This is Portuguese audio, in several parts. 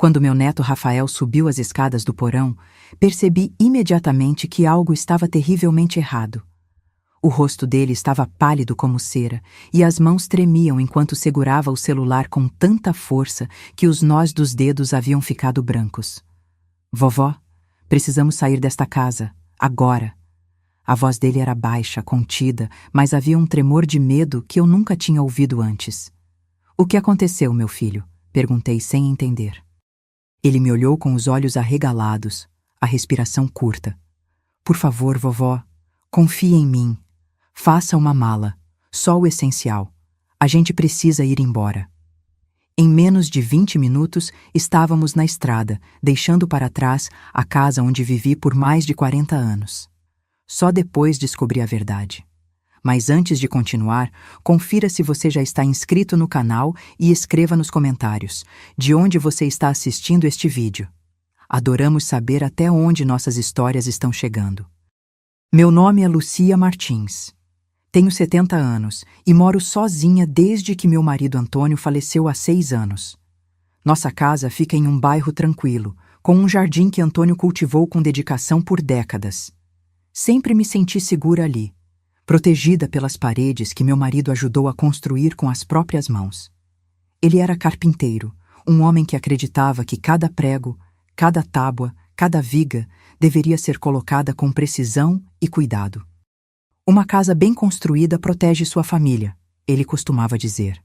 Quando meu neto Rafael subiu as escadas do porão, percebi imediatamente que algo estava terrivelmente errado. O rosto dele estava pálido como cera e as mãos tremiam enquanto segurava o celular com tanta força que os nós dos dedos haviam ficado brancos. Vovó, precisamos sair desta casa, agora. A voz dele era baixa, contida, mas havia um tremor de medo que eu nunca tinha ouvido antes. O que aconteceu, meu filho? Perguntei sem entender. Ele me olhou com os olhos arregalados, a respiração curta. Por favor, vovó, confie em mim. Faça uma mala, só o essencial. A gente precisa ir embora. Em menos de 20 minutos, estávamos na estrada, deixando para trás a casa onde vivi por mais de 40 anos. Só depois descobri a verdade. Mas antes de continuar, confira se você já está inscrito no canal e escreva nos comentários de onde você está assistindo este vídeo. Adoramos saber até onde nossas histórias estão chegando. Meu nome é Lucia Martins. Tenho 70 anos e moro sozinha desde que meu marido Antônio faleceu há 6 anos. Nossa casa fica em um bairro tranquilo, com um jardim que Antônio cultivou com dedicação por décadas. Sempre me senti segura ali, protegida pelas paredes que meu marido ajudou a construir com as próprias mãos. Ele era carpinteiro, um homem que acreditava que cada prego, cada tábua, cada viga deveria ser colocada com precisão e cuidado. Uma casa bem construída protege sua família, ele costumava dizer.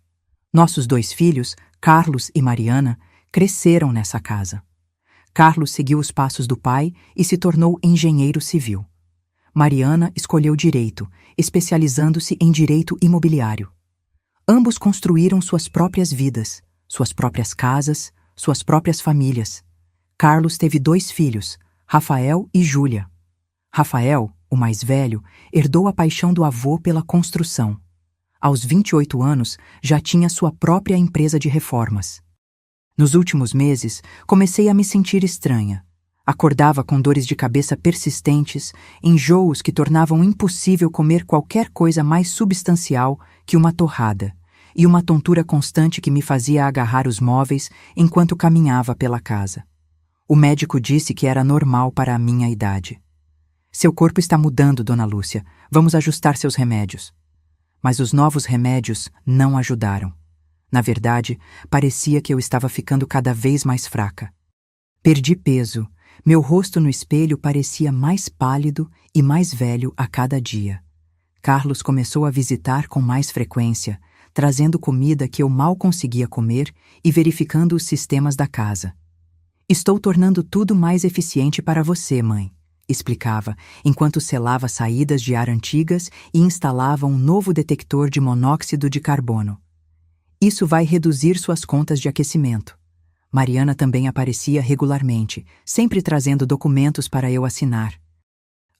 Nossos 2 filhos, Carlos e Mariana, cresceram nessa casa. Carlos seguiu os passos do pai e se tornou engenheiro civil. Mariana escolheu direito, especializando-se em direito imobiliário. Ambos construíram suas próprias vidas, suas próprias casas, suas próprias famílias. Carlos teve 2 filhos, Rafael e Júlia. Rafael, o mais velho, herdou a paixão do avô pela construção. Aos 28 anos, já tinha sua própria empresa de reformas. Nos últimos meses, comecei a me sentir estranha. Acordava com dores de cabeça persistentes, enjoos que tornavam impossível comer qualquer coisa mais substancial que uma torrada, e uma tontura constante que me fazia agarrar os móveis enquanto caminhava pela casa. O médico disse que era normal para a minha idade. Seu corpo está mudando, dona Lúcia. Vamos ajustar seus remédios. Mas os novos remédios não ajudaram. Na verdade, parecia que eu estava ficando cada vez mais fraca. Perdi peso. Meu rosto no espelho parecia mais pálido e mais velho a cada dia. Carlos começou a visitar com mais frequência, trazendo comida que eu mal conseguia comer e verificando os sistemas da casa. Estou tornando tudo mais eficiente para você, mãe, explicava, enquanto selava saídas de ar antigas e instalava um novo detector de monóxido de carbono. Isso vai reduzir suas contas de aquecimento. Mariana também aparecia regularmente, sempre trazendo documentos para eu assinar.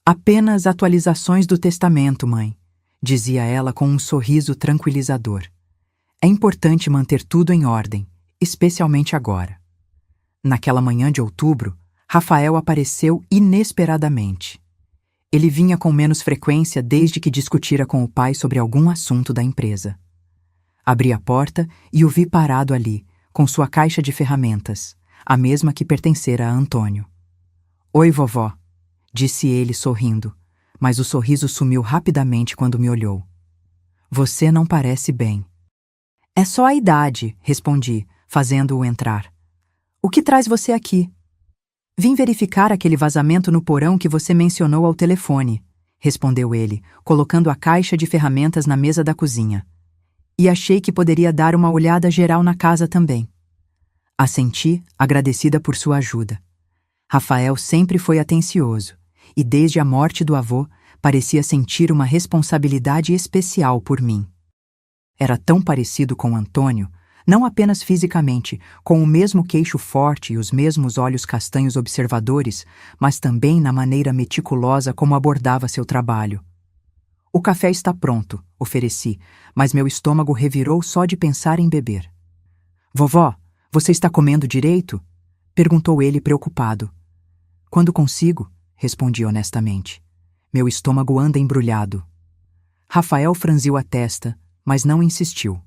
Apenas atualizações do testamento, mãe, dizia ela com um sorriso tranquilizador. É importante manter tudo em ordem, especialmente agora. Naquela manhã de outubro, Rafael apareceu inesperadamente. Ele vinha com menos frequência desde que discutira com o pai sobre algum assunto da empresa. Abri a porta e o vi parado ali, com sua caixa de ferramentas, a mesma que pertencera a Antônio. Oi, vovó, disse ele sorrindo, mas o sorriso sumiu rapidamente quando me olhou. Você não parece bem. É só a idade, respondi, fazendo-o entrar. O que traz você aqui? Vim verificar aquele vazamento no porão que você mencionou ao telefone, respondeu ele, colocando a caixa de ferramentas na mesa da cozinha. E achei que poderia dar uma olhada geral na casa também. Assenti, agradecida por sua ajuda. Rafael sempre foi atencioso, e desde a morte do avô, parecia sentir uma responsabilidade especial por mim. Era tão parecido com Antônio, não apenas fisicamente, com o mesmo queixo forte e os mesmos olhos castanhos observadores, mas também na maneira meticulosa como abordava seu trabalho. O café está pronto, ofereci, mas meu estômago revirou só de pensar em beber. Vovó, você está comendo direito? Perguntou ele preocupado. Quando consigo, respondi honestamente. Meu estômago anda embrulhado. Rafael franziu a testa, mas não insistiu.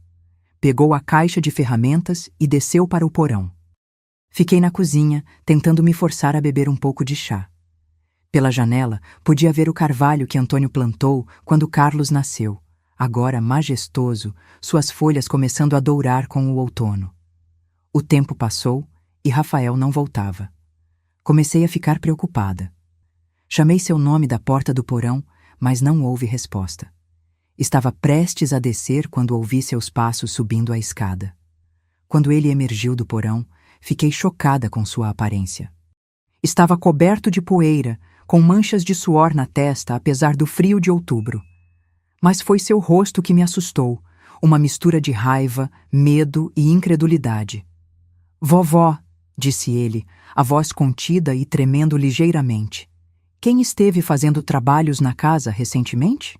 Pegou a caixa de ferramentas e desceu para o porão. Fiquei na cozinha, tentando me forçar a beber um pouco de chá. Pela janela, podia ver o carvalho que Antônio plantou quando Carlos nasceu, agora majestoso, suas folhas começando a dourar com o outono. O tempo passou e Rafael não voltava. Comecei a ficar preocupada. Chamei seu nome da porta do porão, mas não houve resposta. Estava prestes a descer quando ouvi seus passos subindo a escada. Quando ele emergiu do porão, fiquei chocada com sua aparência. Estava coberto de poeira, com manchas de suor na testa apesar do frio de outubro. Mas foi seu rosto que me assustou, uma mistura de raiva, medo e incredulidade. "Vovó", disse ele, a voz contida e tremendo ligeiramente. "Quem esteve fazendo trabalhos na casa recentemente?"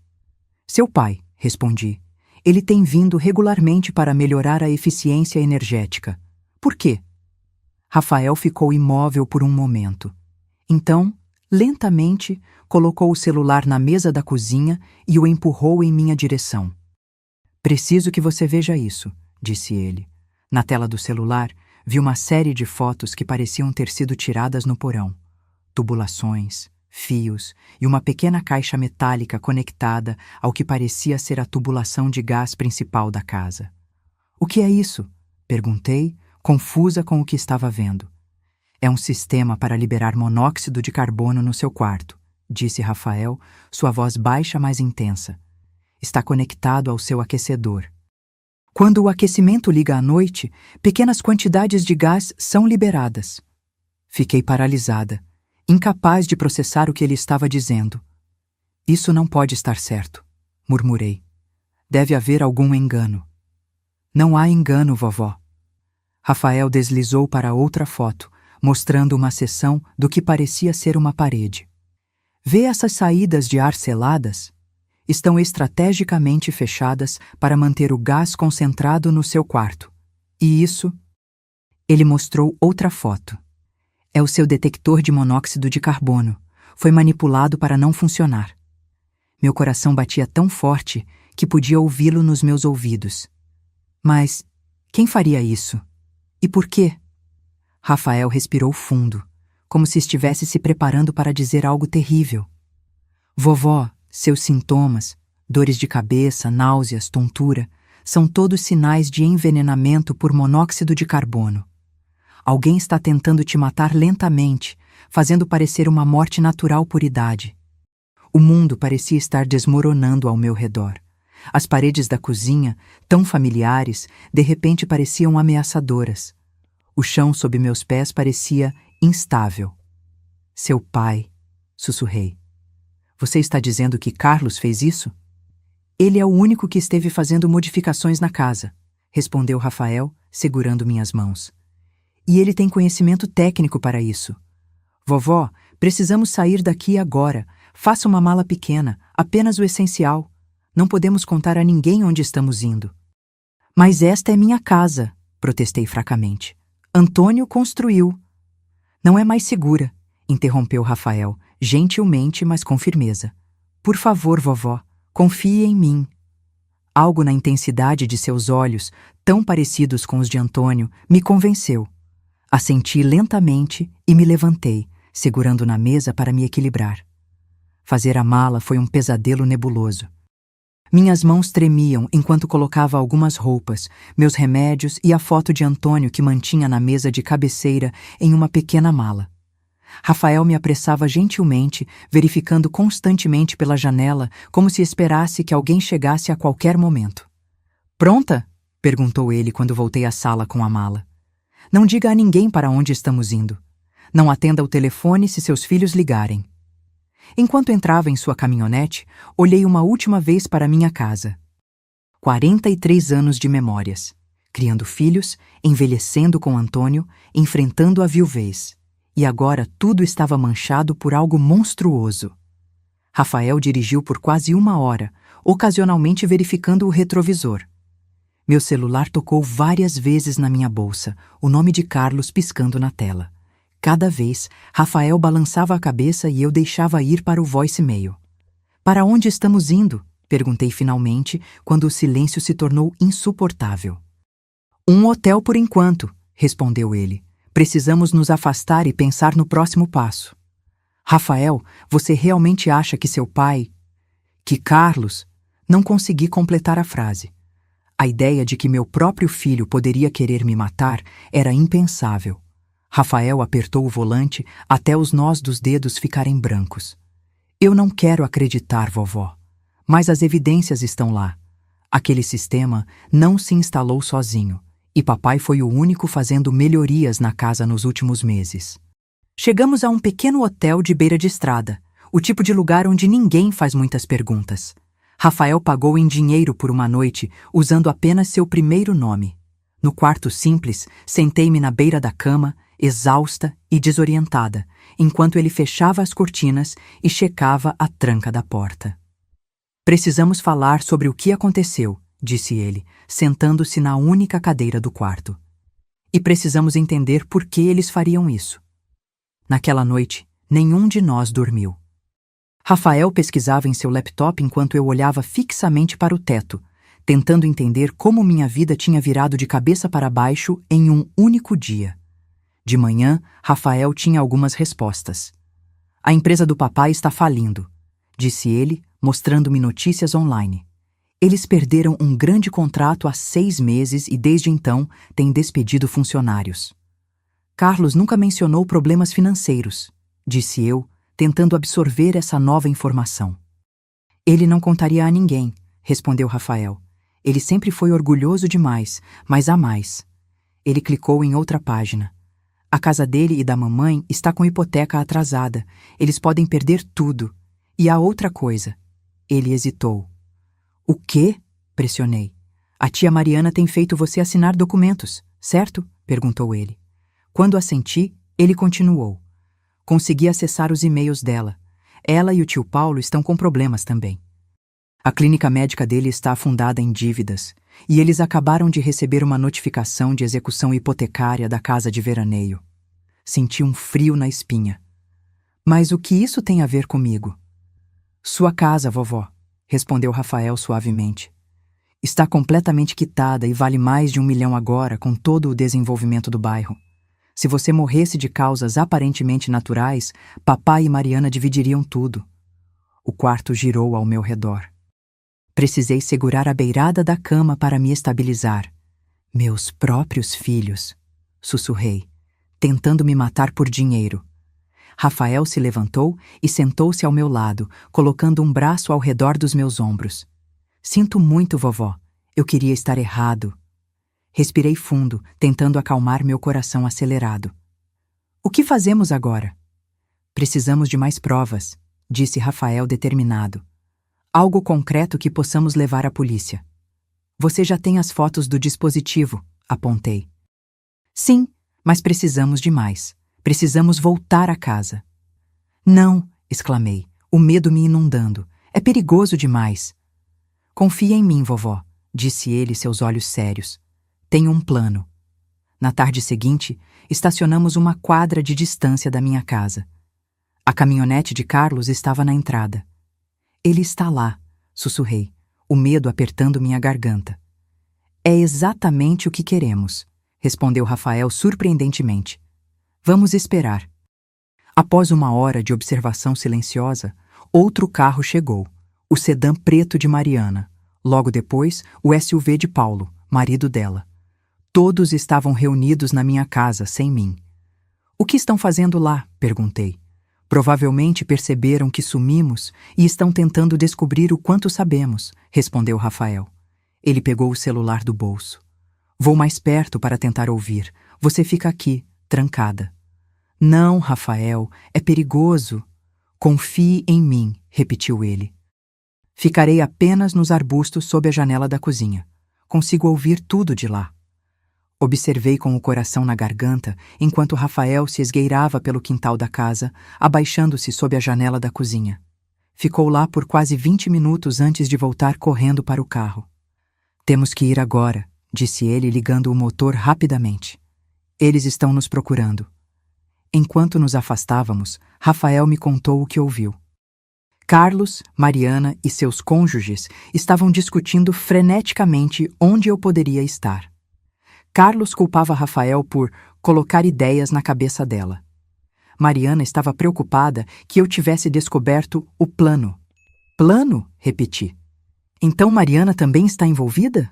"Seu pai", respondi. "Ele tem vindo regularmente para melhorar a eficiência energética." "Por quê?" Rafael ficou imóvel por um momento. Então, lentamente, colocou o celular na mesa da cozinha e o empurrou em minha direção. "Preciso que você veja isso", disse ele. Na tela do celular, vi uma série de fotos que pareciam ter sido tiradas no porão. Tubulações, fios e uma pequena caixa metálica conectada ao que parecia ser a tubulação de gás principal da casa. "O que é isso?" perguntei, confusa com o que estava vendo. "É um sistema para liberar monóxido de carbono no seu quarto", disse Rafael, sua voz baixa mais intensa. "Está conectado ao seu aquecedor. Quando o aquecimento liga à noite, pequenas quantidades de gás são liberadas." Fiquei paralisada, incapaz de processar o que ele estava dizendo. "Isso não pode estar certo", murmurei. "Deve haver algum engano." "Não há engano, vovó." Rafael deslizou para outra foto, mostrando uma seção do que parecia ser uma parede. "Vê essas saídas de ar seladas? Estão estrategicamente fechadas para manter o gás concentrado no seu quarto. E isso..." Ele mostrou outra foto. "É o seu detector de monóxido de carbono. Foi manipulado para não funcionar." Meu coração batia tão forte que podia ouvi-lo nos meus ouvidos. "Mas quem faria isso? E por quê?" Rafael respirou fundo, como se estivesse se preparando para dizer algo terrível. "Vovó, seus sintomas, dores de cabeça, náuseas, tontura, são todos sinais de envenenamento por monóxido de carbono. Alguém está tentando te matar lentamente, fazendo parecer uma morte natural por idade." O mundo parecia estar desmoronando ao meu redor. As paredes da cozinha, tão familiares, de repente pareciam ameaçadoras. O chão sob meus pés parecia instável. "Seu pai", sussurrei. "Você está dizendo que Carlos fez isso?" "Ele é o único que esteve fazendo modificações na casa", respondeu Rafael, segurando minhas mãos. "E ele tem conhecimento técnico para isso. Vovó, precisamos sair daqui agora. Faça uma mala pequena, apenas o essencial. Não podemos contar a ninguém onde estamos indo." "Mas esta é minha casa", protestei fracamente. "Antônio construiu." "Não é mais segura", interrompeu Rafael, gentilmente, mas com firmeza. "Por favor, vovó, confie em mim." Algo na intensidade de seus olhos, tão parecidos com os de Antônio, me convenceu. Assenti lentamente e me levantei, segurando na mesa para me equilibrar. Fazer a mala foi um pesadelo nebuloso. Minhas mãos tremiam enquanto colocava algumas roupas, meus remédios e a foto de Antônio que mantinha na mesa de cabeceira em uma pequena mala. Rafael me apressava gentilmente, verificando constantemente pela janela, como se esperasse que alguém chegasse a qualquer momento. "Pronta?" perguntou ele quando voltei à sala com a mala. "Não diga a ninguém para onde estamos indo. Não atenda o telefone se seus filhos ligarem." Enquanto entrava em sua caminhonete, olhei uma última vez para minha casa. 43 anos de memórias. Criando filhos, envelhecendo com Antônio, enfrentando a viuvez. E agora tudo estava manchado por algo monstruoso. Rafael dirigiu por quase 1 hora, ocasionalmente verificando o retrovisor. Meu celular tocou várias vezes na minha bolsa, o nome de Carlos piscando na tela. Cada vez, Rafael balançava a cabeça e eu deixava ir para o voicemail. "Para onde estamos indo?" perguntei finalmente, quando o silêncio se tornou insuportável. "Um hotel por enquanto", respondeu ele. Precisamos nos afastar e pensar no próximo passo. Rafael, você realmente acha que seu pai... Que Carlos... Não consegui completar a frase. A ideia de que meu próprio filho poderia querer me matar era impensável. Rafael apertou o volante até os nós dos dedos ficarem brancos. Eu não quero acreditar, vovó. Mas as evidências estão lá. Aquele sistema não se instalou sozinho, e papai foi o único fazendo melhorias na casa nos últimos meses. Chegamos a um pequeno hotel de beira de estrada, o tipo de lugar onde ninguém faz muitas perguntas. Rafael pagou em dinheiro por uma noite, usando apenas seu primeiro nome. No quarto simples, sentei-me na beira da cama, exausta e desorientada, enquanto ele fechava as cortinas e checava a tranca da porta. Precisamos falar sobre o que aconteceu, disse ele, sentando-se na única cadeira do quarto. E precisamos entender por que eles fariam isso. Naquela noite, nenhum de nós dormiu. Rafael pesquisava em seu laptop enquanto eu olhava fixamente para o teto, tentando entender como minha vida tinha virado de cabeça para baixo em um único dia. De manhã, Rafael tinha algumas respostas. A empresa do papai está falindo, disse ele, mostrando-me notícias online. Eles perderam um grande contrato há 6 meses e desde então têm despedido funcionários. Carlos nunca mencionou problemas financeiros, disse eu, tentando absorver essa nova informação. Ele não contaria a ninguém, respondeu Rafael. Ele sempre foi orgulhoso demais, mas há mais. Ele clicou em outra página. A casa dele e da mamãe está com hipoteca atrasada. Eles podem perder tudo. E há outra coisa. Ele hesitou. O quê? Pressionei. A tia Mariana tem feito você assinar documentos, certo? Perguntou ele. Quando assenti, ele continuou. Consegui acessar os e-mails dela. Ela e o tio Paulo estão com problemas também. A clínica médica dele está afundada em dívidas, e eles acabaram de receber uma notificação de execução hipotecária da casa de veraneio. Senti um frio na espinha. Mas o que isso tem a ver comigo? Sua casa, vovó, respondeu Rafael suavemente. Está completamente quitada e vale mais de 1 milhão agora com todo o desenvolvimento do bairro. Se você morresse de causas aparentemente naturais, papai e Mariana dividiriam tudo. O quarto girou ao meu redor. Precisei segurar a beirada da cama para me estabilizar. Meus próprios filhos, sussurrei, tentando me matar por dinheiro. Rafael se levantou e sentou-se ao meu lado, colocando um braço ao redor dos meus ombros. Sinto muito, vovó. Eu queria estar errado. Respirei fundo, tentando acalmar meu coração acelerado. O que fazemos agora? Precisamos de mais provas, disse Rafael determinado. Algo concreto que possamos levar à polícia. Você já tem as fotos do dispositivo, apontei. Sim, mas precisamos de mais. Precisamos voltar à casa. Não, exclamei, o medo me inundando. É perigoso demais. Confia em mim, vovó, disse ele, seus olhos sérios. Tenho um plano. Na tarde seguinte, estacionamos uma quadra de distância da minha casa. A caminhonete de Carlos estava na entrada. Ele está lá, sussurrei, o medo apertando minha garganta. É exatamente o que queremos, respondeu Rafael surpreendentemente. Vamos esperar. Após 1 hora de observação silenciosa, outro carro chegou, o sedã preto de Mariana. Logo depois, o SUV de Paulo, marido dela. Todos estavam reunidos na minha casa, sem mim. O que estão fazendo lá? Perguntei. Provavelmente perceberam que sumimos e estão tentando descobrir o quanto sabemos, respondeu Rafael. Ele pegou o celular do bolso. Vou mais perto para tentar ouvir. Você fica aqui, trancada. Não, Rafael, é perigoso. Confie em mim, repetiu ele. Ficarei apenas nos arbustos sob a janela da cozinha. Consigo ouvir tudo de lá. Observei com o coração na garganta enquanto Rafael se esgueirava pelo quintal da casa, abaixando-se sob a janela da cozinha. Ficou lá por quase 20 minutos antes de voltar correndo para o carro. Temos que ir agora, disse ele, ligando o motor rapidamente. Eles estão nos procurando. Enquanto nos afastávamos, Rafael me contou o que ouviu. Carlos, Mariana e seus cônjuges estavam discutindo freneticamente onde eu poderia estar. Carlos culpava Rafael por colocar ideias na cabeça dela. Mariana estava preocupada que eu tivesse descoberto o plano. Plano? Repeti. Então Mariana também está envolvida?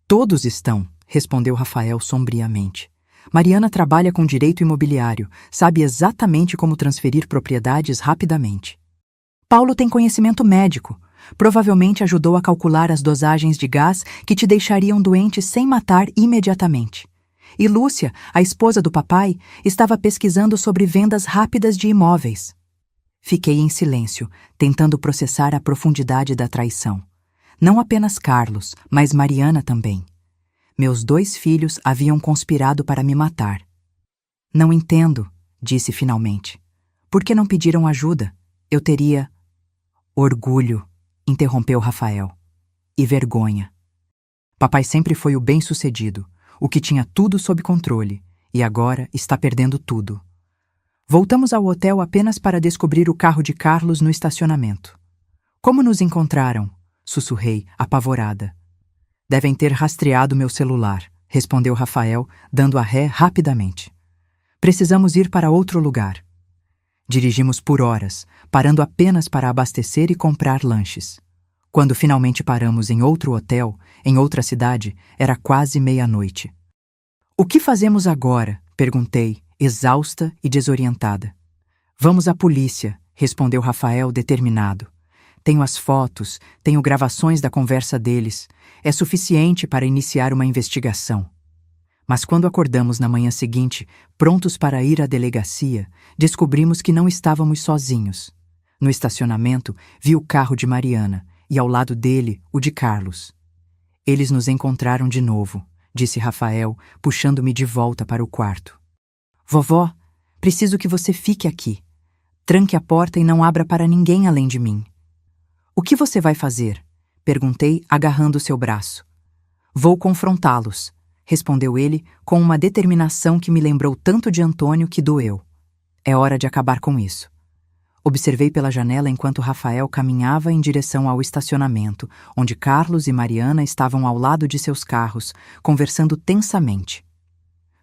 Todos estão, respondeu Rafael sombriamente. Mariana trabalha com direito imobiliário, sabe exatamente como transferir propriedades rapidamente. Paulo tem conhecimento médico. Provavelmente ajudou a calcular as dosagens de gás que te deixariam doente sem matar imediatamente. E Lúcia, a esposa do papai, estava pesquisando sobre vendas rápidas de imóveis. Fiquei em silêncio, tentando processar a profundidade da traição. Não apenas Carlos, mas Mariana também. Meus 2 filhos haviam conspirado para me matar. Não entendo, disse finalmente. Por que não pediram ajuda? Eu teria... Orgulho, interrompeu Rafael. E vergonha. Papai sempre foi o bem-sucedido, o que tinha tudo sob controle, e agora está perdendo tudo. Voltamos ao hotel apenas para descobrir o carro de Carlos no estacionamento. Como nos encontraram? Sussurrei, apavorada. Devem ter rastreado meu celular, respondeu Rafael, dando a ré rapidamente. Precisamos ir para outro lugar. Dirigimos por horas, parando apenas para abastecer e comprar lanches. Quando finalmente paramos em outro hotel, em outra cidade, era quase meia-noite. O que fazemos agora? Perguntei, exausta e desorientada. Vamos à polícia, respondeu Rafael determinado. Tenho as fotos, tenho gravações da conversa deles. É suficiente para iniciar uma investigação. Mas quando acordamos na manhã seguinte, prontos para ir à delegacia, descobrimos que não estávamos sozinhos. No estacionamento, vi o carro de Mariana e ao lado dele, o de Carlos. Eles nos encontraram de novo, disse Rafael, puxando-me de volta para o quarto. Vovó, preciso que você fique aqui. Tranque a porta e não abra para ninguém além de mim. O que você vai fazer? Perguntei, agarrando seu braço. Vou confrontá-los, respondeu ele com uma determinação que me lembrou tanto de Antônio que doeu. É hora de acabar com isso. Observei pela janela enquanto Rafael caminhava em direção ao estacionamento, onde Carlos e Mariana estavam ao lado de seus carros, conversando tensamente.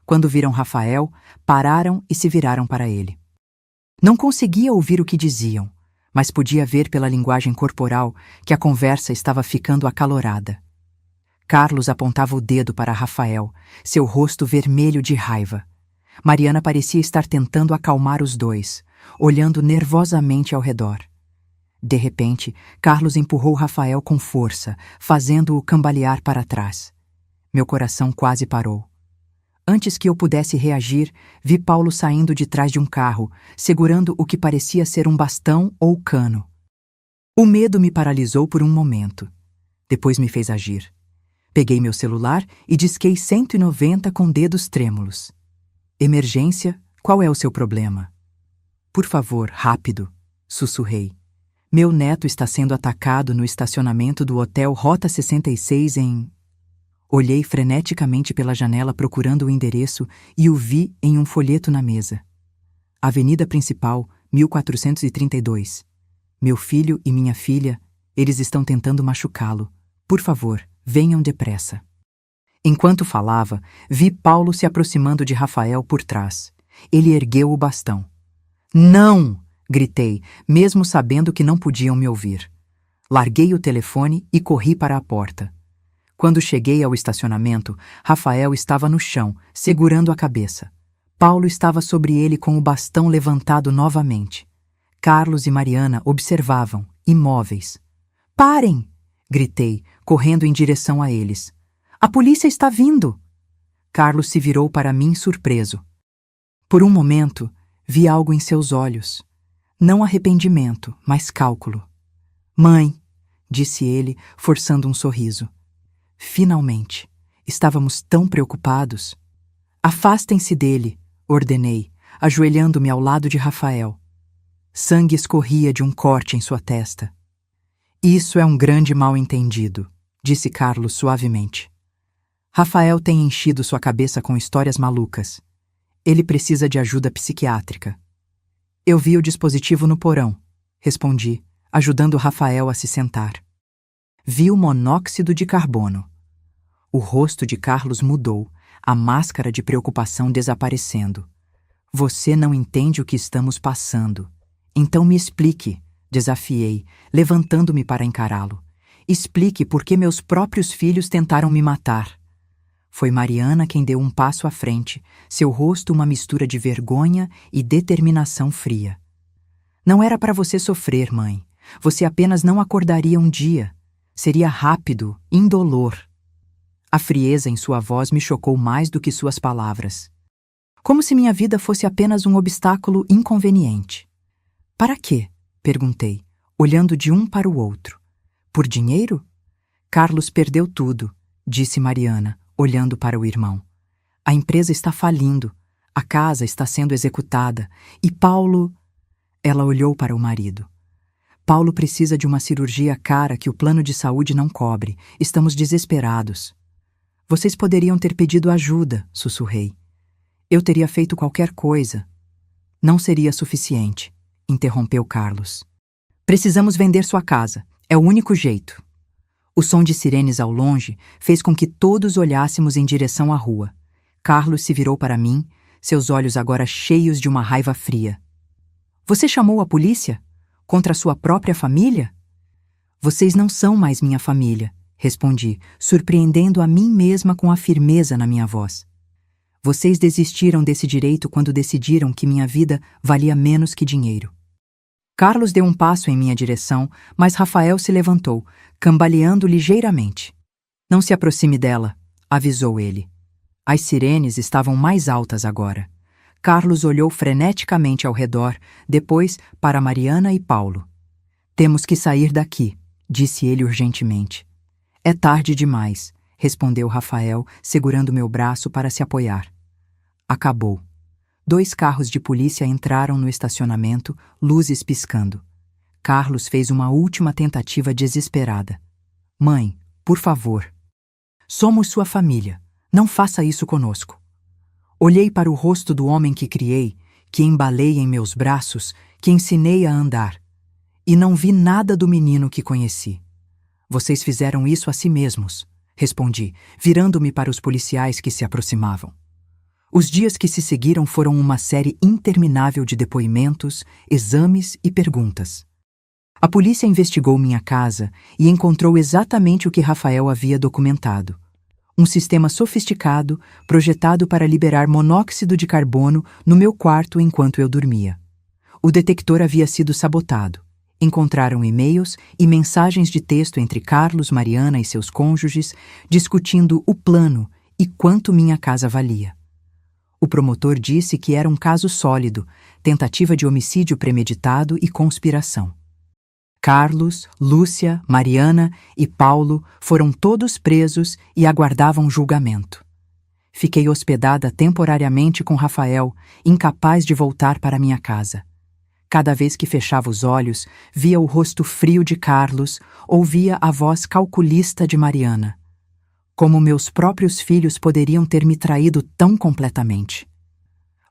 Quando viram Rafael, pararam e se viraram para ele. Não conseguia ouvir o que diziam, mas podia ver pela linguagem corporal que a conversa estava ficando acalorada. Carlos apontava o dedo para Rafael, seu rosto vermelho de raiva. Mariana parecia estar tentando acalmar os dois, olhando nervosamente ao redor. De repente, Carlos empurrou Rafael com força, fazendo-o cambalear para trás. Meu coração quase parou. Antes que eu pudesse reagir, vi Paulo saindo de trás de um carro, segurando o que parecia ser um bastão ou cano. O medo me paralisou por um momento. Depois me fez agir. Peguei meu celular e disquei 190 com dedos trêmulos. Emergência, qual é o seu problema? Por favor, rápido, sussurrei. Meu neto está sendo atacado no estacionamento do Hotel Rota 66 em... Olhei freneticamente pela janela procurando o endereço e o vi em um folheto na mesa. Avenida Principal, 1432. Meu filho e minha filha, eles estão tentando machucá-lo. Por favor, venham depressa. Enquanto falava, vi Paulo se aproximando de Rafael por trás. Ele ergueu o bastão. Não! Gritei, mesmo sabendo que não podiam me ouvir. Larguei o telefone e corri para a porta. Quando cheguei ao estacionamento, Rafael estava no chão, segurando a cabeça. Paulo estava sobre ele com o bastão levantado novamente. Carlos e Mariana observavam, imóveis. Parem! Gritei, correndo em direção a eles. A polícia está vindo! Carlos se virou para mim surpreso. Por um momento, vi algo em seus olhos. Não arrependimento, mas cálculo. Mãe, disse ele, forçando um sorriso. Finalmente, estávamos tão preocupados. Afastem-se dele, ordenei, ajoelhando-me ao lado de Rafael. Sangue escorria de um corte em sua testa. Isso é um grande mal-entendido, disse Carlos suavemente. Rafael tem enchido sua cabeça com histórias malucas. Ele precisa de ajuda psiquiátrica. Eu vi o dispositivo no porão, respondi, ajudando Rafael a se sentar. Vi o monóxido de carbono. O rosto de Carlos mudou, a máscara de preocupação desaparecendo. Você não entende o que estamos passando. Então me explique, desafiei, levantando-me para encará-lo. Explique por que meus próprios filhos tentaram me matar. Foi Mariana quem deu um passo à frente, seu rosto uma mistura de vergonha e determinação fria. Não era para você sofrer, mãe. Você apenas não acordaria um dia. Seria rápido, indolor. A frieza em sua voz me chocou mais do que suas palavras. Como se minha vida fosse apenas um obstáculo inconveniente. Para quê? Perguntei, olhando de um para o outro. Por dinheiro? Carlos perdeu tudo, disse Mariana, olhando para o irmão. A empresa está falindo, a casa está sendo executada, e Paulo... Ela olhou para o marido. Paulo precisa de uma cirurgia cara que o plano de saúde não cobre. Estamos desesperados. Vocês poderiam ter pedido ajuda, sussurrei. Eu teria feito qualquer coisa. Não seria suficiente, interrompeu Carlos. Precisamos vender sua casa. É o único jeito. O som de sirenes ao longe fez com que todos olhássemos em direção à rua. Carlos se virou para mim, seus olhos agora cheios de uma raiva fria. Você chamou a polícia? Contra sua própria família? Vocês não são mais minha família, respondi, surpreendendo a mim mesma com a firmeza na minha voz. Vocês desistiram desse direito quando decidiram que minha vida valia menos que dinheiro. Carlos deu um passo em minha direção, mas Rafael se levantou, cambaleando ligeiramente. Não se aproxime dela, avisou ele. As sirenes estavam mais altas agora. Carlos olhou freneticamente ao redor, depois para Mariana e Paulo. Temos que sair daqui, disse ele urgentemente. É tarde demais, respondeu Rafael, segurando meu braço para se apoiar. Acabou. 2 carros de polícia entraram no estacionamento, luzes piscando. Carlos fez uma última tentativa desesperada. Mãe, por favor. Somos sua família. Não faça isso conosco. Olhei para o rosto do homem que criei, que embalei em meus braços, que ensinei a andar. E não vi nada do menino que conheci. Vocês fizeram isso a si mesmos, respondi, virando-me para os policiais que se aproximavam. Os dias que se seguiram foram uma série interminável de depoimentos, exames e perguntas. A polícia investigou minha casa e encontrou exatamente o que Rafael havia documentado. Um sistema sofisticado, projetado para liberar monóxido de carbono no meu quarto enquanto eu dormia. O detector havia sido sabotado. Encontraram e-mails e mensagens de texto entre Carlos, Mariana e seus cônjuges, discutindo o plano e quanto minha casa valia. O promotor disse que era um caso sólido, tentativa de homicídio premeditado e conspiração. Carlos, Lúcia, Mariana e Paulo foram todos presos e aguardavam julgamento. Fiquei hospedada temporariamente com Rafael, incapaz de voltar para minha casa. Cada vez que fechava os olhos, via o rosto frio de Carlos, ouvia a voz calculista de Mariana. Como meus próprios filhos poderiam ter me traído tão completamente?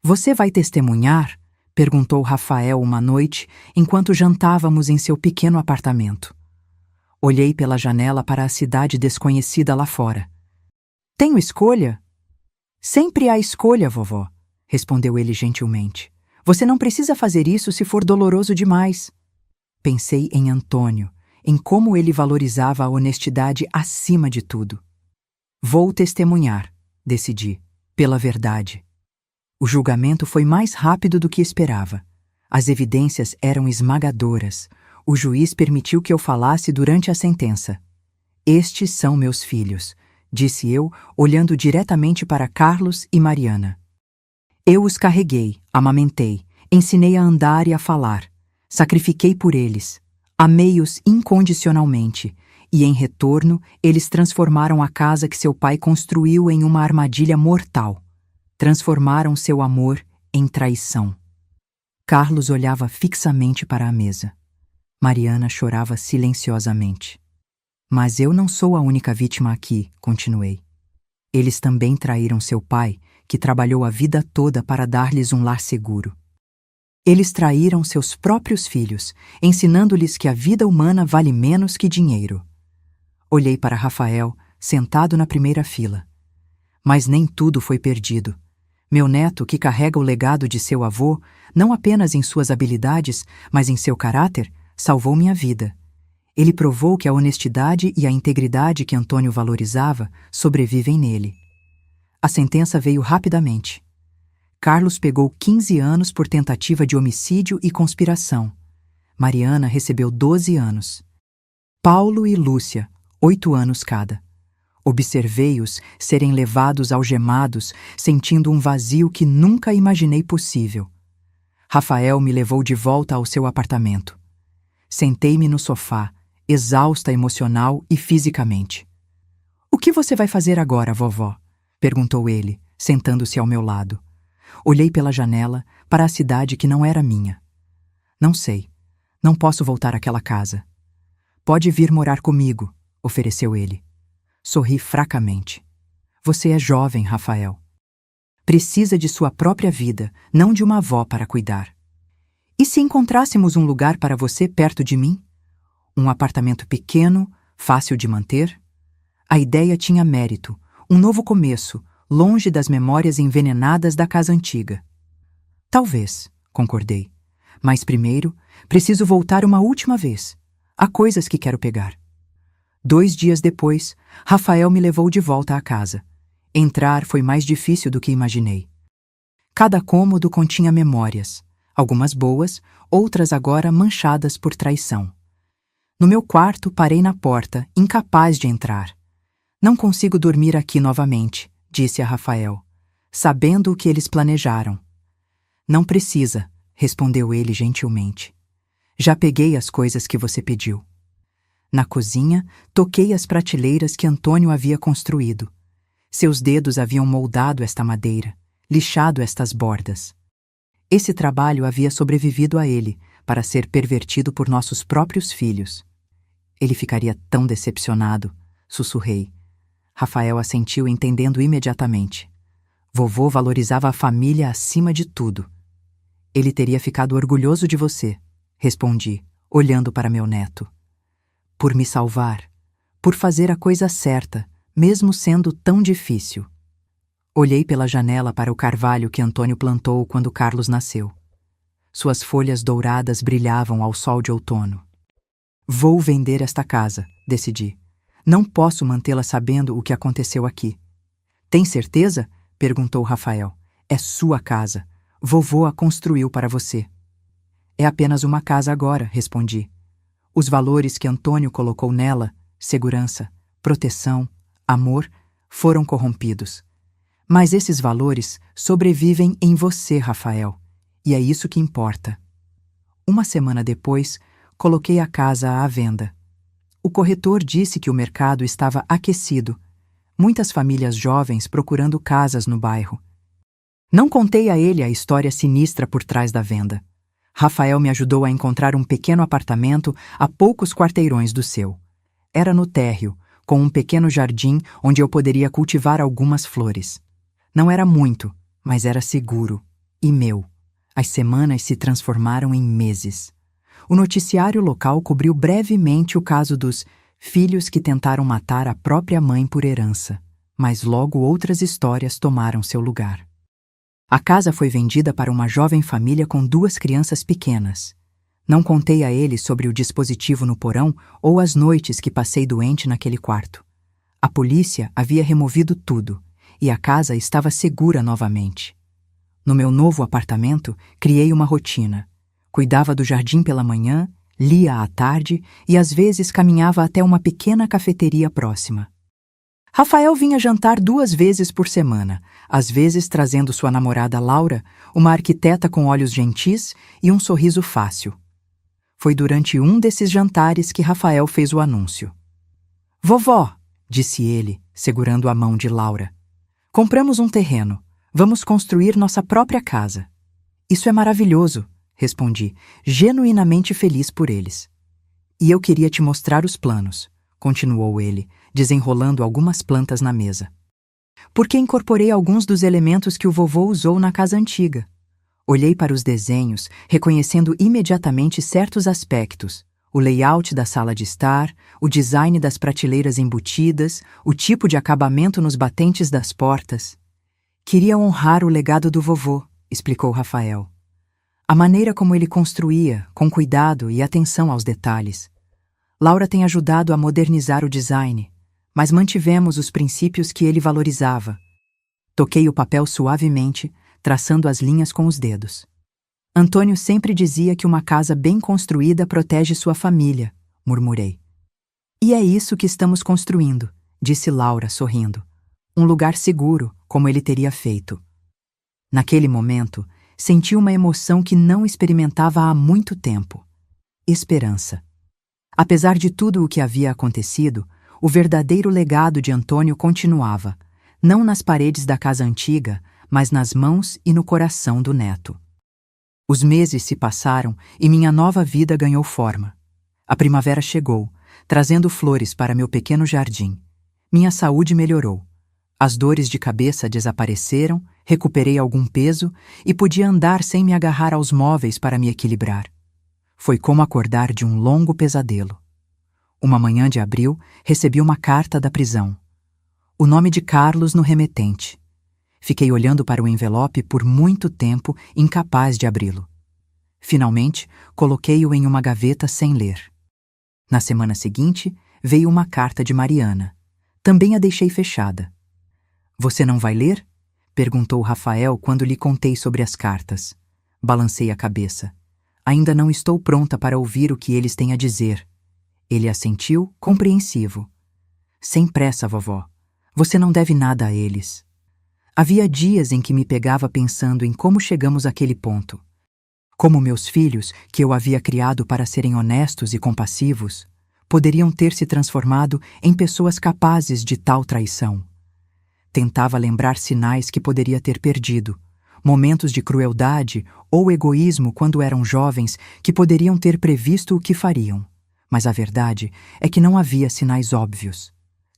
Você vai testemunhar? Perguntou Rafael uma noite, enquanto jantávamos em seu pequeno apartamento. Olhei pela janela para a cidade desconhecida lá fora. Tenho escolha? Sempre há escolha, vovó, respondeu ele gentilmente. Você não precisa fazer isso se for doloroso demais. Pensei em Antônio, em como ele valorizava a honestidade acima de tudo. Vou testemunhar, decidi, pela verdade. O julgamento foi mais rápido do que esperava. As evidências eram esmagadoras. O juiz permitiu que eu falasse durante a sentença. Estes são meus filhos, disse eu, olhando diretamente para Carlos e Mariana. Eu os carreguei, amamentei, ensinei a andar e a falar. Sacrifiquei por eles. Amei-os incondicionalmente. E, em retorno, eles transformaram a casa que seu pai construiu em uma armadilha mortal. Transformaram seu amor em traição. Carlos olhava fixamente para a mesa. Mariana chorava silenciosamente. Mas eu não sou a única vítima aqui, continuei. Eles também traíram seu pai, que trabalhou a vida toda para dar-lhes um lar seguro. Eles traíram seus próprios filhos, ensinando-lhes que a vida humana vale menos que dinheiro. Olhei para Rafael, sentado na primeira fila. Mas nem tudo foi perdido. Meu neto, que carrega o legado de seu avô, não apenas em suas habilidades, mas em seu caráter, salvou minha vida. Ele provou que a honestidade e a integridade que Antônio valorizava sobrevivem nele. A sentença veio rapidamente. Carlos pegou 15 anos por tentativa de homicídio e conspiração. Mariana recebeu 12 anos. Paulo e Lúcia, 8 anos cada. Observei-os serem levados algemados, sentindo um vazio que nunca imaginei possível. Rafael me levou de volta ao seu apartamento. Sentei-me no sofá, exausta emocional e fisicamente. "O que você vai fazer agora, vovó?" perguntou ele, sentando-se ao meu lado. Olhei pela janela para a cidade que não era minha. "Não sei. Não posso voltar àquela casa." "Pode vir morar comigo", ofereceu ele. Sorri fracamente. "Você é jovem, Rafael. Precisa de sua própria vida, não de uma avó para cuidar. E se encontrássemos um lugar para você perto de mim? Um apartamento pequeno, fácil de manter?" A ideia tinha mérito, um novo começo, longe das memórias envenenadas da casa antiga. "Talvez", concordei. "Mas primeiro, preciso voltar uma última vez. Há coisas que quero pegar." 2 dias depois, Rafael me levou de volta à casa. Entrar foi mais difícil do que imaginei. Cada cômodo continha memórias, algumas boas, outras agora manchadas por traição. No meu quarto, parei na porta, incapaz de entrar. "Não consigo dormir aqui novamente", disse a Rafael, sabendo o que eles planejaram. "Não precisa", respondeu ele gentilmente. "Já peguei as coisas que você pediu." Na cozinha, toquei as prateleiras que Antônio havia construído. Seus dedos haviam moldado esta madeira, lixado estas bordas. Esse trabalho havia sobrevivido a ele, para ser pervertido por nossos próprios filhos. "Ele ficaria tão decepcionado", sussurrei. Rafael assentiu, entendendo imediatamente. "Vovô valorizava a família acima de tudo." "Ele teria ficado orgulhoso de você", respondi, olhando para meu neto. "Por me salvar, por fazer a coisa certa, mesmo sendo tão difícil." Olhei pela janela para o carvalho que Antônio plantou quando Carlos nasceu. Suas folhas douradas brilhavam ao sol de outono. "Vou vender esta casa", decidi. "Não posso mantê-la sabendo o que aconteceu aqui." "Tem certeza?" perguntou Rafael. "É sua casa. Vovô a construiu para você." "É apenas uma casa agora", respondi. Os valores que Antônio colocou nela, segurança, proteção, amor, foram corrompidos. Mas esses valores sobrevivem em você, Rafael, e é isso que importa. Uma semana depois, coloquei a casa à venda. O corretor disse que o mercado estava aquecido, muitas famílias jovens procurando casas no bairro. Não contei a ele a história sinistra por trás da venda. Rafael me ajudou a encontrar um pequeno apartamento a poucos quarteirões do seu. Era no térreo, com um pequeno jardim onde eu poderia cultivar algumas flores. Não era muito, mas era seguro. E meu. As semanas se transformaram em meses. O noticiário local cobriu brevemente o caso dos filhos que tentaram matar a própria mãe por herança, mas logo outras histórias tomaram seu lugar. A casa foi vendida para uma jovem família com 2 crianças pequenas. Não contei a ele sobre o dispositivo no porão ou as noites que passei doente naquele quarto. A polícia havia removido tudo, e a casa estava segura novamente. No meu novo apartamento, criei uma rotina. Cuidava do jardim pela manhã, lia à tarde e às vezes caminhava até uma pequena cafeteria próxima. Rafael vinha jantar 2 vezes por semana, às vezes trazendo sua namorada Laura, uma arquiteta com olhos gentis e um sorriso fácil. Foi durante um desses jantares que Rafael fez o anúncio. "Vovó", disse ele, segurando a mão de Laura, "compramos um terreno. Vamos construir nossa própria casa." "Isso é maravilhoso", respondi, genuinamente feliz por eles. "E eu queria te mostrar os planos", continuou ele, desenrolando algumas plantas na mesa. "Porque incorporei alguns dos elementos que o vovô usou na casa antiga." Olhei para os desenhos, reconhecendo imediatamente certos aspectos: O layout da sala de estar, o design das prateleiras embutidas, o tipo de acabamento nos batentes das portas. Queria honrar o legado do vovô, explicou Rafael. A maneira como ele construía, com cuidado e atenção aos detalhes. Laura tem ajudado a modernizar o design, mas mantivemos os princípios que ele valorizava. Toquei o papel suavemente, traçando as linhas com os dedos. Antônio sempre dizia que uma casa bem construída protege sua família, murmurei. E é isso que estamos construindo, disse Laura, sorrindo. Um lugar seguro, como ele teria feito. Naquele momento, senti uma emoção que não experimentava há muito tempo. Esperança. Apesar de tudo o que havia acontecido, o verdadeiro legado de Antônio continuava, não nas paredes da casa antiga, mas nas mãos e no coração do neto. Os meses se passaram e minha nova vida ganhou forma. A primavera chegou, trazendo flores para meu pequeno jardim. Minha saúde melhorou. As dores de cabeça desapareceram, recuperei algum peso e podia andar sem me agarrar aos móveis para me equilibrar. Foi como acordar de um longo pesadelo. Uma manhã de abril, recebi uma carta da prisão. O nome de Carlos no remetente. Fiquei olhando para o envelope por muito tempo, incapaz de abri-lo. Finalmente, coloquei-o em uma gaveta sem ler. Na semana seguinte, veio uma carta de Mariana. Também a deixei fechada. Você não vai ler? Perguntou Rafael quando lhe contei sobre as cartas. Balancei a cabeça. Ainda não estou pronta para ouvir o que eles têm a dizer. Ele assentiu, compreensivo. Sem pressa, vovó. Você não deve nada a eles. Havia dias em que me pegava pensando em como chegamos àquele ponto. Como meus filhos, que eu havia criado para serem honestos e compassivos, poderiam ter se transformado em pessoas capazes de tal traição. Tentava lembrar sinais que poderia ter perdido, momentos de crueldade ou egoísmo quando eram jovens que poderiam ter previsto o que fariam. Mas a verdade é que não havia sinais óbvios.